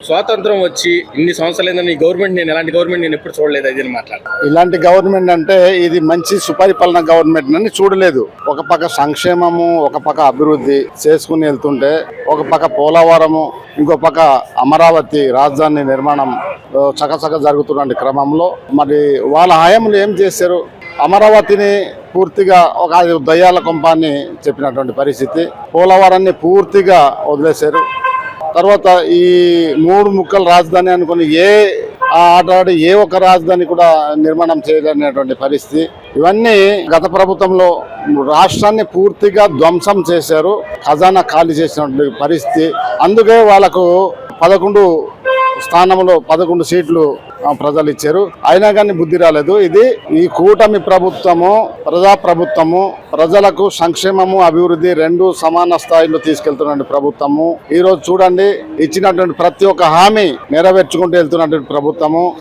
స్వాతంత్రం వచ్చి ఇన్ని సంవత్సరాలు ఈ గవర్నమెంట్ నేను ఎలాంటి గవర్నమెంట్ నేను ఎప్పుడు చూడలేదు. అది మాట్లాడాలి. ఇలాంటి గవర్నమెంట్ అంటే ఇది మంచి సుపరిపాలన గవర్నమెంట్ అని చూడలేదు. ఒక పక్క సంక్షేమము, ఒక పక్క అభివృద్ధి చేసుకుని వెళ్తుంటే, ఒక పక్క పోలవరము, ఇంకో పక్క అమరావతి రాజధాని నిర్మాణం చకచక జరుగుతున్న క్రమంలో మరి వాళ్ళ హయాంలో ఏం చేశారు? అమరావతిని పూర్తిగా ఒక దయ్యాల కొంపాన్ని చెప్పినటువంటి పరిస్థితి. పోలవరాన్ని పూర్తిగా వదిలేశారు. తర్వాత ఈ 3 ముక్కల రాజధాని అనుకుని ఆటాడి ఏ ఒక్క రాజధాని కూడా నిర్మాణం చేయలేనటువంటి పరిస్థితి. ఇవన్నీ గత ప్రభుత్వంలో రాష్ట్రాన్ని పూర్తిగా ధ్వంసం చేశారు, ఖజానా ఖాళీ చేసినటువంటి పరిస్థితి. అందుకే వాళ్ళకు 11 స్థానంలో 11 సీట్లు ప్రజలు ఇచ్చారు. అయినా కానీ బుద్ధి రాలేదు. ఈ కూటమి ప్రభుత్వము ప్రజాప్రభుత్వము, ప్రజలకు సంక్షేమము అభివృద్ధి 2 సమాన స్థాయిలో తీసుకెళ్తున్న ప్రభుత్వము. ఈ రోజు చూడండి, ఇచ్చినటువంటి ప్రతి ఒక్క హామీ నెరవేర్చుకుంటూ వెళ్తున్నటువంటి ప్రభుత్వము.